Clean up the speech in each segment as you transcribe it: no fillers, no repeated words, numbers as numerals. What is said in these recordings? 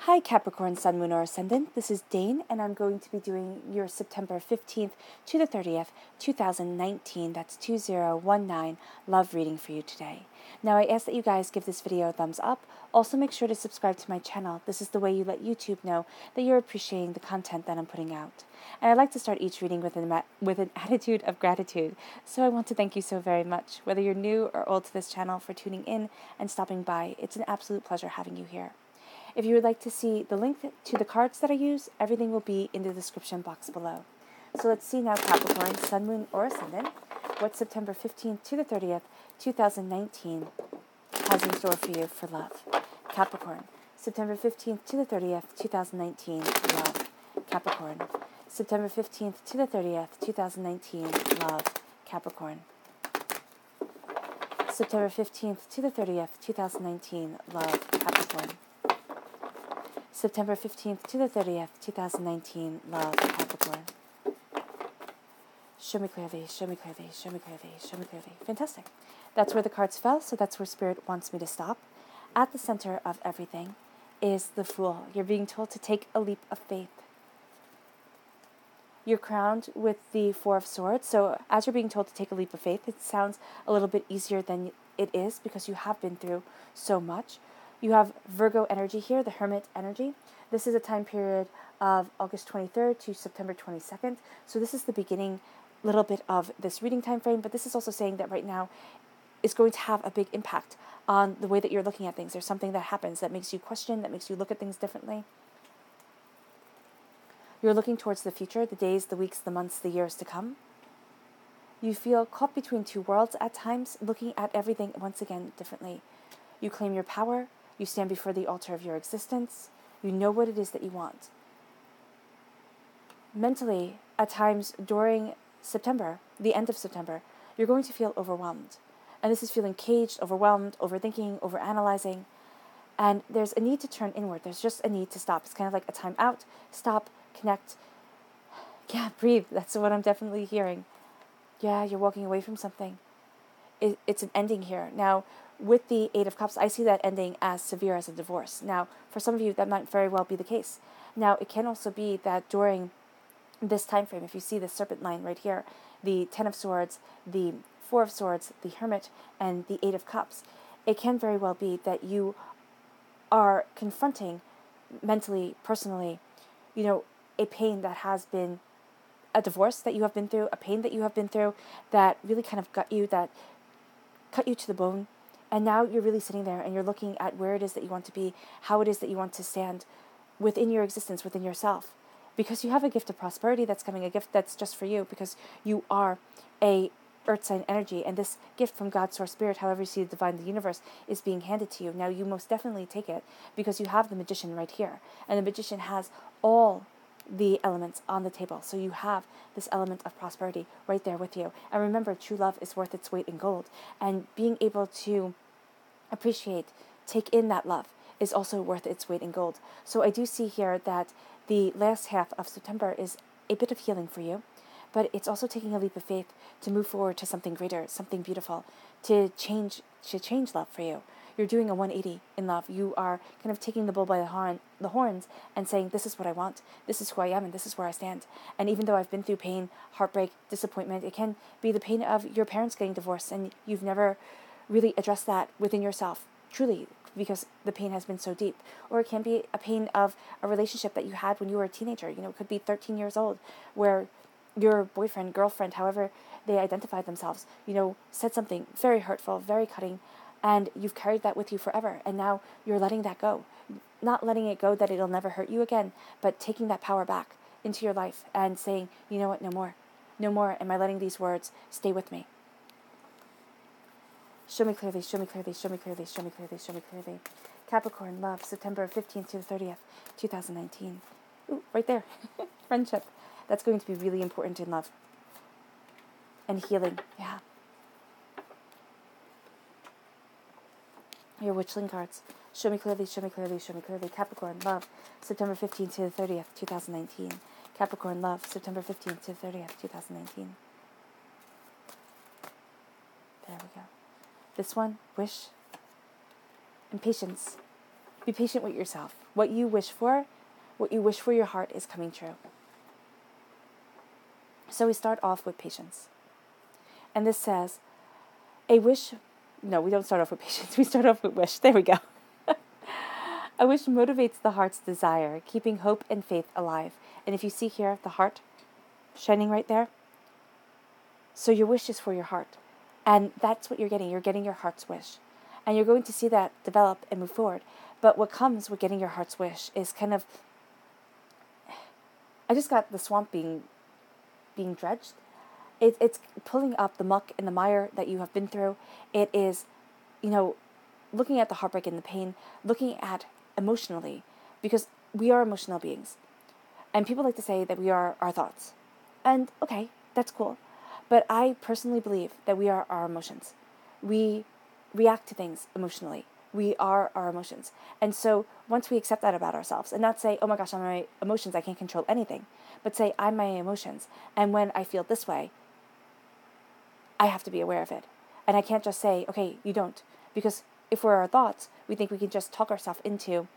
Hi Capricorn, Sun, Moon, or Ascendant. This is Dane, and I'm going to be doing your September 15th to the 30th, 2019, that's 2019, love reading for you today. Now, I ask that you guys give this video a thumbs up. Also, make sure to subscribe to my channel. This is the way you let YouTube know that you're appreciating the content that I'm putting out. And I like to start each reading with an attitude of gratitude. So I want to thank you so very much, whether you're new or old to this channel, for tuning in and stopping by. It's an absolute pleasure having you here. If you would like to see the link to the cards that I use, everything will be in the description box below. So let's see now, Capricorn, Sun, Moon, or Ascendant, what September 15th to the 30th, 2019 has in store for you for love. Capricorn, September 15th to the 30th, 2019, love. Capricorn, September 15th to the 30th, 2019, love. Capricorn, September 15th to the 30th, 2019, love. Capricorn, September 15th to the 30th, 2019, love, Capricorn. Show me clearly, show me clearly, show me clearly, show me clearly. Fantastic. That's where the cards fell, so that's where Spirit wants me to stop. At the center of everything is the Fool. You're being told to take a leap of faith. You're crowned with the Four of Swords, so as you're being told to take a leap of faith, it sounds a little bit easier than it is because you have been through so much. You have Virgo energy here, the Hermit energy. This is a time period of August 23rd to September 22nd. So this is the beginning little bit of this reading time frame, but this is also saying that right now is going to have a big impact on the way that you're looking at things. There's something that happens that makes you question, that makes you look at things differently. You're looking towards the future, the days, the weeks, the months, the years to come. You feel caught between two worlds at times, looking at everything once again differently. You claim your power. You stand before the altar of your existence. You know what it is that you want. Mentally, at times during September, the end of September, you're going to feel overwhelmed. And this is feeling caged, overwhelmed, overthinking, overanalyzing. And there's a need to turn inward. There's just a need to stop. It's kind of like a time out, stop, connect. Yeah, breathe. That's what I'm definitely hearing. Yeah, you're walking away from something. It's an ending here. Now, with the Eight of Cups, I see that ending as severe as a divorce. Now, for some of you, that might very well be the case. Now, it can also be that during this time frame, if you see the serpent line right here, the Ten of Swords, the Four of Swords, the Hermit, and the Eight of Cups, it can very well be that you are confronting mentally, personally, a pain that has been a divorce that you have been through, a pain that you have been through that really kind of got you, that cut you to the bone. And now you're really sitting there and you're looking at where it is that you want to be, how it is that you want to stand within your existence, within yourself. Because you have a gift of prosperity that's coming, a gift that's just for you, because you are a earth sign energy, and this gift from God, Source, Spirit, however you see the divine, the universe, is being handed to you. Now you most definitely take it because you have the Magician right here. And the Magician has all the elements on the table. So you have this element of prosperity right there with you. And remember, true love is worth its weight in gold. And being able to appreciate, take in that love is also worth its weight in gold. So I do see here that the last half of September is a bit of healing for you, but it's also taking a leap of faith to move forward to something greater, something beautiful, to change love for you. You're doing a 180 in love. You are kind of taking the bull by the horns and saying, this is what I want, this is who I am, and this is where I stand. And even though I've been through pain, heartbreak, disappointment, it can be the pain of your parents getting divorced and you've never really addressed that within yourself, truly, because the pain has been so deep. Or it can be a pain of a relationship that you had when you were a teenager. It could be 13 years old, where your boyfriend, girlfriend, however they identified themselves, said something very hurtful, very cutting, and you've carried that with you forever. And now you're letting that go. Not letting it go that it'll never hurt you again, but taking that power back into your life and saying, you know what, no more. No more am I letting these words stay with me. Show me clearly, show me clearly, show me clearly, show me clearly, show me clearly. Capricorn, love, September 15th to the 30th, 2019. Ooh, right there. Friendship. That's going to be really important in love. And healing, yeah. Your Witchling cards. Show me clearly, show me clearly, show me clearly. Capricorn, love, September 15th to the 30th, 2019. Capricorn, love, September 15th to the 30th, 2019. There we go. This one, wish, and patience. Be patient with yourself. What you wish for your heart is coming true. So we start off with patience. And this says, a wish, no, we don't start off with patience. We start off with wish. There we go. A wish motivates the heart's desire, keeping hope and faith alive. And if you see here, the heart shining right there, so your wish is for your heart. And that's what you're getting. You're getting your heart's wish. And you're going to see that develop and move forward. But what comes with getting your heart's wish is kind of, I just got the swamp being dredged. It's pulling up the muck and the mire that you have been through. It is, looking at the heartbreak and the pain, looking at emotionally, because we are emotional beings. And people like to say that we are our thoughts. And okay, that's cool. But I personally believe that we are our emotions. We react to things emotionally. We are our emotions. And so once we accept that about ourselves and not say, oh my gosh, I'm my emotions, I can't control anything, but say, I'm my emotions. And when I feel this way, I have to be aware of it. And I can't just say, okay, you don't. Because if we're our thoughts, we think we can just talk ourselves into,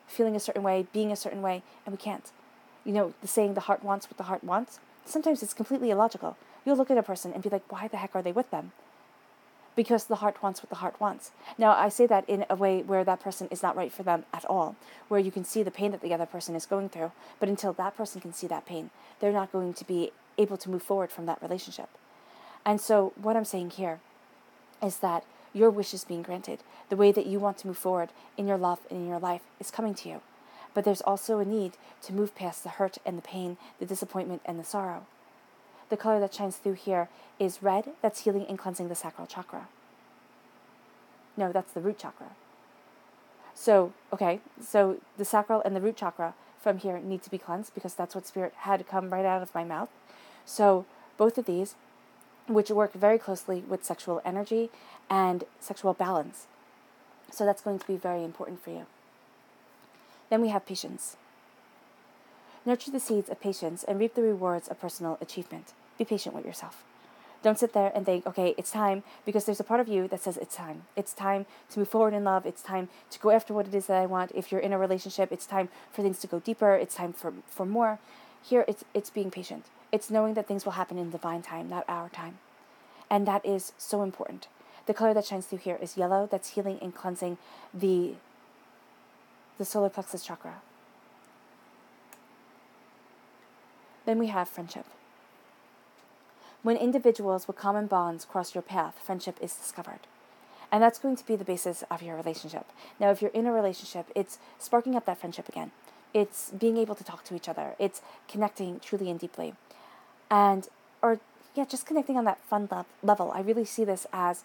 feeling a certain way, being a certain way, and we can't. The saying, the heart wants what the heart wants, sometimes it's completely illogical. You'll look at a person and be like, why the heck are they with them? Because the heart wants what the heart wants. Now, I say that in a way where that person is not right for them at all, where you can see the pain that the other person is going through, but until that person can see that pain, they're not going to be able to move forward from that relationship. And so what I'm saying here is that your wish is being granted. The way that you want to move forward in your love and in your life is coming to you. But there's also a need to move past the hurt and the pain, the disappointment and the sorrow. The color that shines through here is red. That's healing and cleansing the sacral chakra. No, that's the root chakra. So the sacral and the root chakra from here need to be cleansed because that's what spirit had come right out of my mouth. So both of these, which work very closely with sexual energy and sexual balance. So that's going to be very important for you. Then we have patience. Nurture the seeds of patience and reap the rewards of personal achievement. Be patient with yourself. Don't sit there and think, okay, it's time, because there's a part of you that says it's time. It's time to move forward in love. It's time to go after what it is that I want. If you're in a relationship, it's time for things to go deeper. It's time for more. Here, it's being patient. It's knowing that things will happen in divine time, not our time. And that is so important. The color that shines through here is yellow. That's healing and cleansing the solar plexus chakra. Then we have friendship. When individuals with common bonds cross your path, friendship is discovered. And that's going to be the basis of your relationship. Now, if you're in a relationship, it's sparking up that friendship again. It's being able to talk to each other. It's connecting truly and deeply. Just connecting on that fun level. I really see this as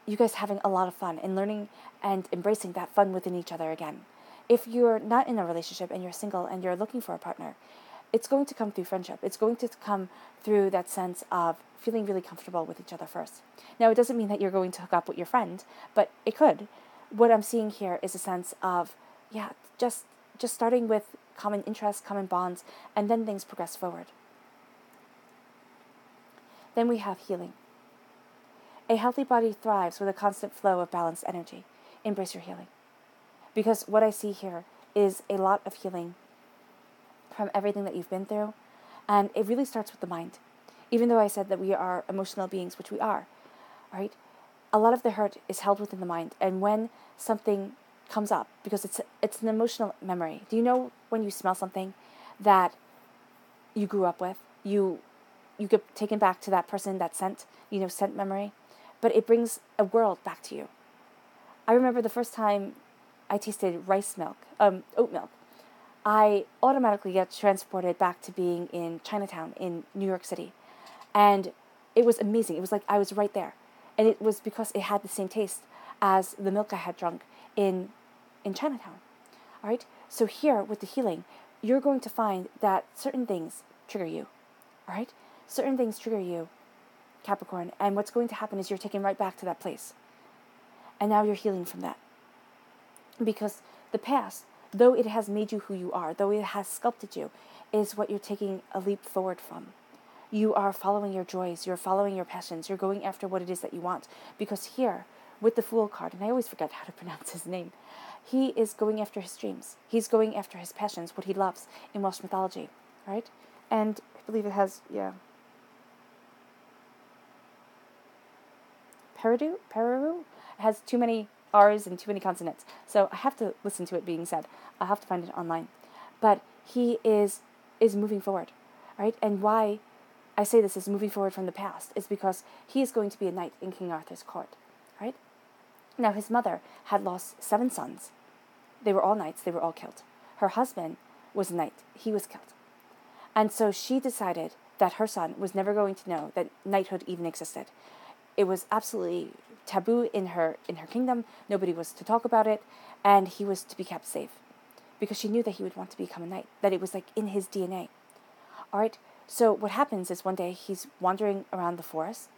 you guys having a lot of fun and learning and embracing that fun within each other again. If you're not in a relationship and you're single and you're looking for a partner, it's going to come through friendship. It's going to come through that sense of feeling really comfortable with each other first. Now, it doesn't mean that you're going to hook up with your friend, but it could. What I'm seeing here is a sense of, just starting with common interests, common bonds, and then things progress forward. Then we have healing. A healthy body thrives with a constant flow of balanced energy. Embrace your healing. Because what I see here is a lot of healing from everything that you've been through. And it really starts with the mind. Even though I said that we are emotional beings, which we are, right? A lot of the hurt is held within the mind. And when something comes up, because it's an emotional memory. Do you know when you smell something that you grew up with, you get taken back to that person, that scent, scent memory, but it brings a world back to you. I remember the first time I tasted oat milk, I automatically get transported back to being in Chinatown in New York City. And it was amazing. It was like I was right there. And it was because it had the same taste as the milk I had drunk in Chinatown. All right? So here with the healing, you're going to find that certain things trigger you. All right? Certain things trigger you, Capricorn. And what's going to happen is you're taken right back to that place. And now you're healing from that. Because the past, though it has made you who you are, though it has sculpted you, is what you're taking a leap forward from. You are following your joys, you're following your passions, you're going after what it is that you want. Because here, with the Fool card, and I always forget how to pronounce his name, he is going after his dreams. He's going after his passions, what he loves in Welsh mythology, right? And I believe it has, Peru? It has too many R's and too many consonants. So I have to listen to it being said. I'll have to find it online. But he is moving forward, right? And why I say this is moving forward from the past is because he is going to be a knight in King Arthur's court, right? Now, his mother had lost 7 sons. They were all knights. They were all killed. Her husband was a knight. He was killed. And so she decided that her son was never going to know that knighthood even existed. It was absolutely taboo in her kingdom. Nobody was to talk about it, and he was to be kept safe because she knew that he would want to become a knight, that it was like in his DNA. All right, so what happens is one day he's wandering around the forest,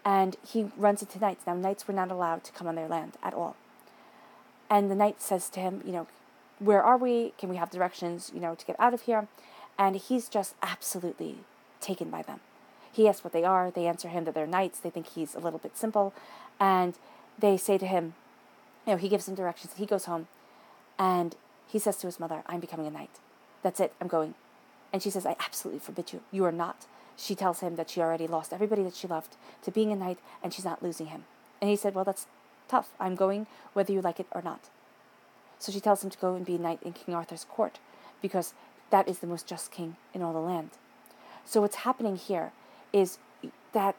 and he runs into knights. Now, knights were not allowed to come on their land at all. And the knight says to him, where are we? Can we have directions, to get out of here? And he's just absolutely taken by them. He asks what they are. They answer him that they're knights. They think he's a little bit simple. And they say to him, he gives them directions. He goes home, and he says to his mother, I'm becoming a knight. That's it. I'm going. And she says, I absolutely forbid you. You are not. She tells him that she already lost everybody that she loved to being a knight, and she's not losing him. And he said, well, that's tough. I'm going whether you like it or not. So she tells him to go and be a knight in King Arthur's court, because that is the most just king in all the land. So what's happening here is that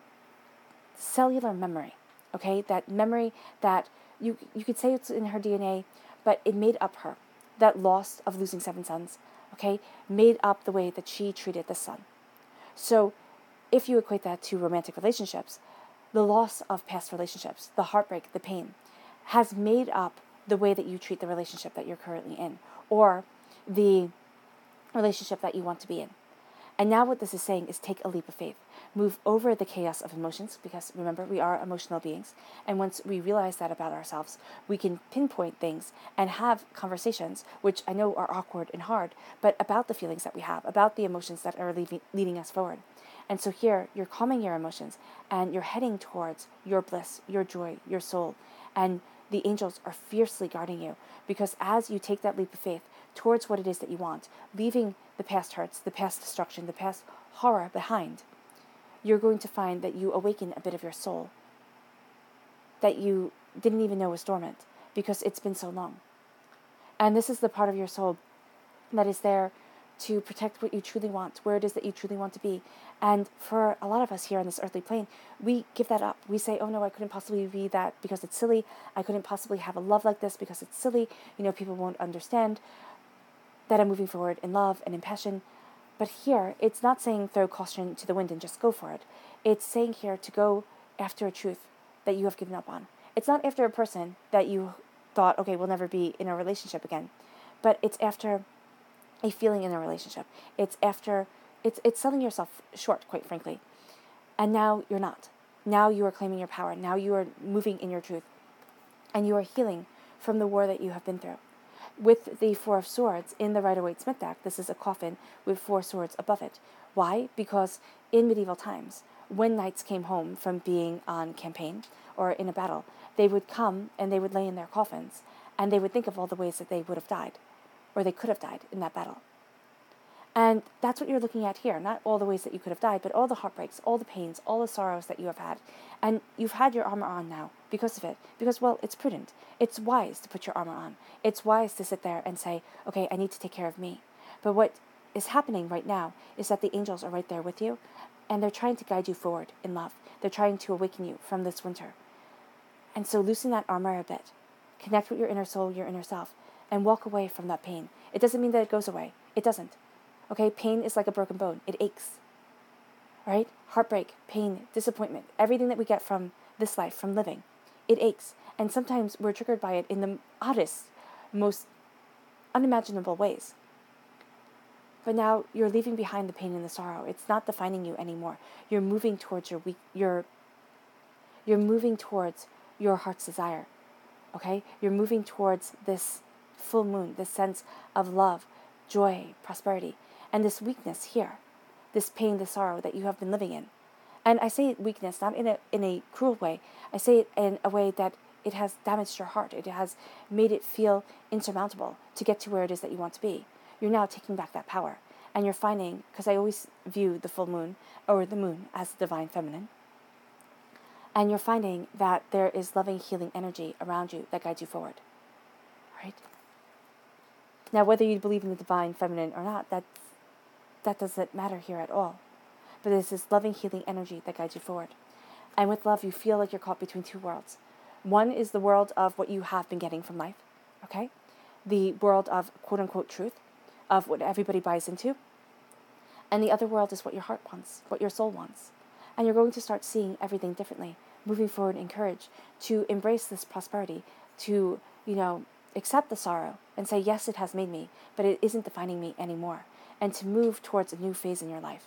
cellular memory, okay? That memory that you could say it's in her DNA, but it made up her. That loss of losing 7 sons, okay, made up the way that she treated this son. So if you equate that to romantic relationships, the loss of past relationships, the heartbreak, the pain, has made up the way that you treat the relationship that you're currently in, or the relationship that you want to be in. And now what this is saying is take a leap of faith. Move over the chaos of emotions, because remember, we are emotional beings. And once we realize that about ourselves, we can pinpoint things and have conversations, which I know are awkward and hard, but about the feelings that we have, about the emotions that are leading us forward. And so here, you're calming your emotions, and you're heading towards your bliss, your joy, your soul. And the angels are fiercely guarding you, because as you take that leap of faith towards what it is that you want, leaving the past hurts, the past destruction, the past horror behind, you're going to find that you awaken a bit of your soul that you didn't even know was dormant, because it's been so long. And this is the part of your soul that is there to protect what you truly want, where it is that you truly want to be. And for a lot of us here on this earthly plane, we give that up. We say, oh no, I couldn't possibly be that because it's silly. I couldn't possibly have a love like this because it's silly. People won't understand that I'm moving forward in love and in passion. But here, it's not saying throw caution to the wind and just go for it. It's saying here to go after a truth that you have given up on. It's not after a person that you thought, okay, we'll never be in a relationship again. But it's after a feeling in a relationship. It's selling yourself short, quite frankly. And now you're not. Now you are claiming your power. Now you are moving in your truth. And you are healing from the war that you have been through. With the 4 of Swords in the Rider-Waite-Smith deck, this is a coffin with 4 swords above it. Why? Because in medieval times, when knights came home from being on campaign or in a battle, they would come and they would lay in their coffins, and they would think of all the ways that they would have died, or they could have died in that battle. And that's what you're looking at here, not all the ways that you could have died, but all the heartbreaks, all the pains, all the sorrows that you have had. And you've had your armor on now because of it. Because, well, it's prudent. It's wise to put your armor on. It's wise to sit there and say, okay, I need to take care of me. But what is happening right now is that the angels are right there with you, and they're trying to guide you forward in love. They're trying to awaken you from this winter. And so loosen that armor a bit. Connect with your inner soul, your inner self, and walk away from that pain. It doesn't mean that it goes away. It doesn't. Okay, pain is like a broken bone. It aches, right? Heartbreak, pain, disappointment, everything that we get from this life, from living, it aches. And sometimes we're triggered by it in the oddest, most unimaginable ways. But now you're leaving behind the pain and the sorrow. It's not defining you anymore. You're moving towards you're moving towards your heart's desire, okay? You're moving towards this full moon, this sense of love, joy, prosperity. And this weakness here, this pain, this sorrow that you have been living in. And I say weakness not in a cruel way. I say it in a way that it has damaged your heart. It has made it feel insurmountable to get to where it is that you want to be. You're now taking back that power. And you're finding, because I always view the full moon or the moon as the divine feminine, and you're finding that there is loving, healing energy around you that guides you forward. Right? Now, whether you believe in the divine feminine or not, that doesn't matter here at all. But there's this loving, healing energy that guides you forward. And with love, you feel like you're caught between two worlds. One is the world of what you have been getting from life, okay? The world of quote-unquote truth, of what everybody buys into. And the other world is what your heart wants, what your soul wants. And you're going to start seeing everything differently, moving forward in courage, to embrace this prosperity, to, accept the sorrow and say, yes, it has made me, but it isn't defining me anymore. And to move towards a new phase in your life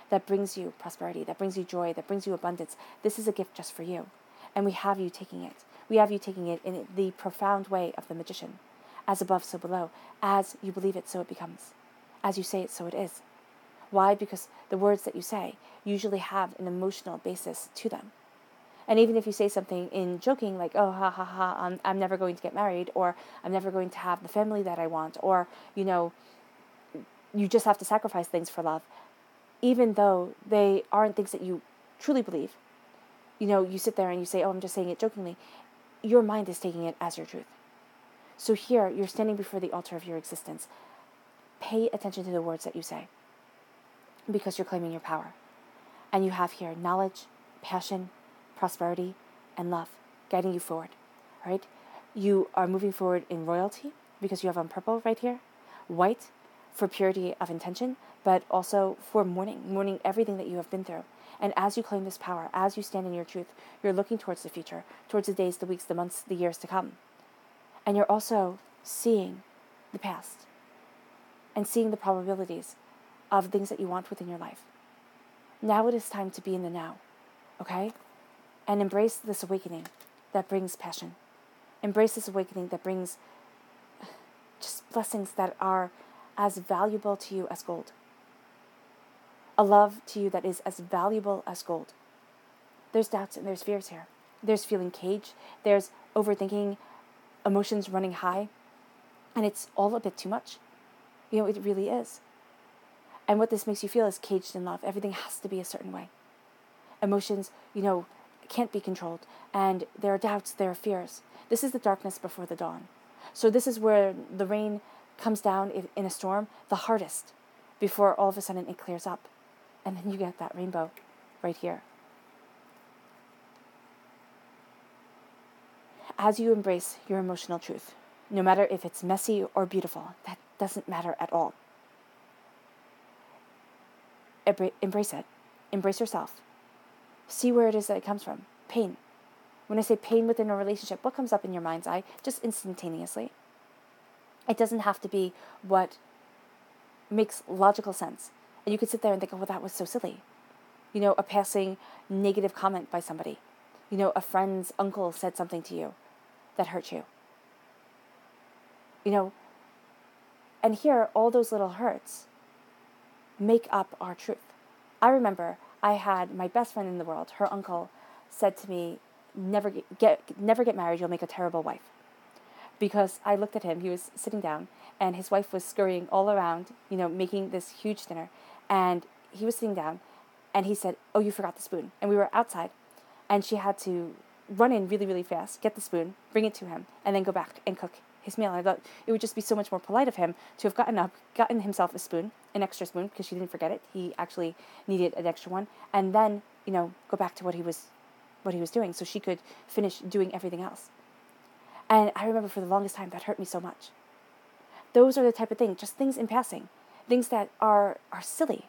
that brings you prosperity, that brings you joy, that brings you abundance. This is a gift just for you. And we have you taking it. We have you taking it in the profound way of the magician. As above, so below. As you believe it, so it becomes. As you say it, so it is. Why? Because the words that you say usually have an emotional basis to them. And even if you say something in joking, like, oh, ha, ha, ha, I'm never going to get married, or I'm never going to have the family that I want, or, you just have to sacrifice things for love, even though they aren't things that you truly believe, you sit there and you say, oh, I'm just saying it jokingly, your mind is taking it as your truth. So here, you're standing before the altar of your existence. Pay attention to the words that you say, because you're claiming your power. And you have here knowledge, passion, prosperity, and love guiding you forward, right? You are moving forward in royalty, because you have on purple right here, white for purity of intention, but also for mourning everything that you have been through. And as you claim this power, as you stand in your truth, you're looking towards the future, towards the days, the weeks, the months, the years to come. And you're also seeing the past and seeing the probabilities of things that you want within your life. Now it is time to be in the now, okay? And embrace this awakening that brings passion. Embrace this awakening that brings just blessings that are as valuable to you as gold. A love to you that is as valuable as gold. There's doubts and there's fears here. There's feeling caged. There's overthinking, emotions running high. And it's all a bit too much. It really is. And what this makes you feel is caged in love. Everything has to be a certain way. Emotions, can't be controlled. And there are doubts, there are fears. This is the darkness before the dawn. So this is where the rain comes down in a storm the hardest, before all of a sudden it clears up. And then you get that rainbow right here. As you embrace your emotional truth, no matter if it's messy or beautiful, that doesn't matter at all. Embrace it. Embrace yourself. See where it is that it comes from. Pain. When I say pain within a relationship, what comes up in your mind's eye? Just instantaneously. It doesn't have to be what makes logical sense. And you could sit there and think, oh, well, that was so silly. A passing negative comment by somebody. A friend's uncle said something to you that hurt you. And here, all those little hurts make up our truth. I remember I had my best friend in the world. Her uncle said to me, never get married, you'll make a terrible wife. Because I looked at him, he was sitting down, and his wife was scurrying all around, making this huge dinner. And he was sitting down, and he said, oh, you forgot the spoon. And we were outside, and she had to run in really, really fast, get the spoon, bring it to him, and then go back and cook his meal. And I thought it would just be so much more polite of him to have gotten himself a spoon, an extra spoon, because she didn't forget it. He actually needed an extra one. And then, go back to what he was doing, so she could finish doing everything else. And I remember for the longest time that hurt me so much. Those are the type of things, just things in passing, things that are silly,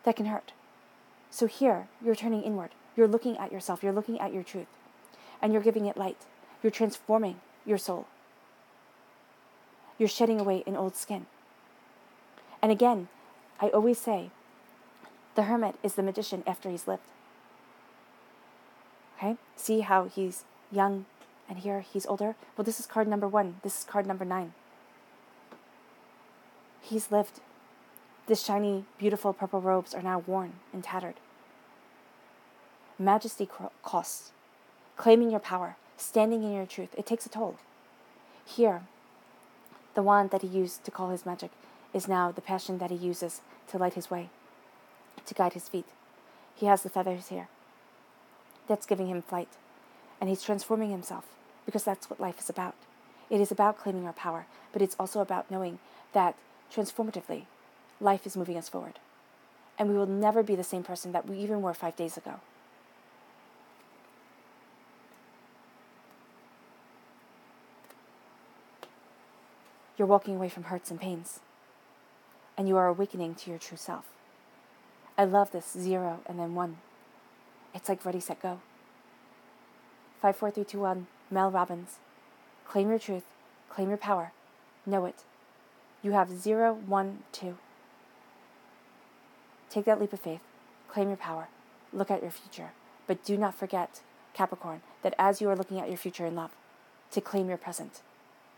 that can hurt. So here, you're turning inward. You're looking at yourself. You're looking at your truth. And you're giving it light. You're transforming your soul. You're shedding away an old skin. And again, I always say, the hermit is the magician after he's lived. Okay? See how he's young, and here he's older? Well, this is card number 1. This is card number 9. He's lived. The shiny, beautiful purple robes are now worn and tattered. Majesty costs. Claiming your power. Standing in your truth, it takes a toll. Here, the wand that he used to call his magic is now the passion that he uses to light his way, to guide his feet. He has the feathers here. That's giving him flight. And he's transforming himself, because that's what life is about. It is about claiming our power, but it's also about knowing that transformatively, life is moving us forward. And we will never be the same person that we even were 5 days ago. You're walking away from hurts and pains, and you are awakening to your true self. I love this 0 and then 1. It's like ready, set, go. 5, 4, 3, 2, 1. Mel Robbins. Claim your truth. Claim your power. Know it. You have 0, 1, 2. Take that leap of faith. Claim your power. Look at your future. But do not forget, Capricorn, that as you are looking at your future in love, to claim your present,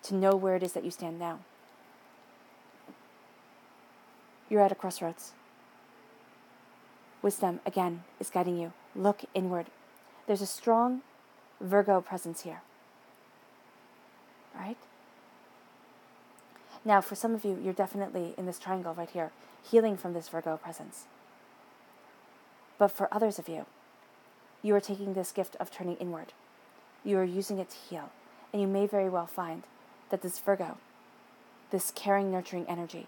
to know where it is that you stand now. You're at a crossroads. Wisdom, again, is guiding you. Look inward. There's a strong Virgo presence here. Right? Now, for some of you, you're definitely in this triangle right here, healing from this Virgo presence. But for others of you, you are taking this gift of turning inward. You are using it to heal. And you may very well find that this Virgo, this caring, nurturing energy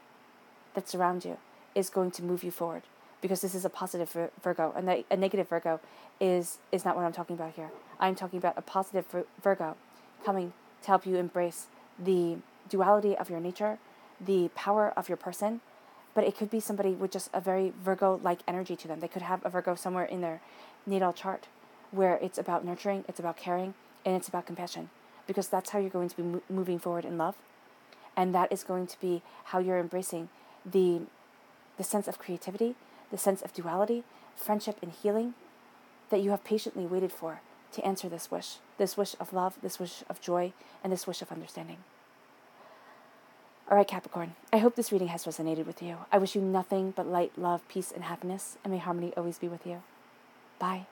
that surrounds you, is going to move you forward. Because this is a positive Virgo. And a negative Virgo is not what I'm talking about here. I'm talking about a positive Virgo coming to help you embrace the duality of your nature, the power of your person. But it could be somebody with just a very Virgo-like energy to them. They could have a Virgo somewhere in their natal chart where it's about nurturing, it's about caring, and it's about compassion. Because that's how you're going to be moving forward in love. And that is going to be how you're embracing the sense of creativity, the sense of duality, friendship, and healing that you have patiently waited for to answer this wish of love, this wish of joy, and this wish of understanding. All right, Capricorn, I hope this reading has resonated with you. I wish you nothing but light, love, peace, and happiness, and may harmony always be with you. Bye.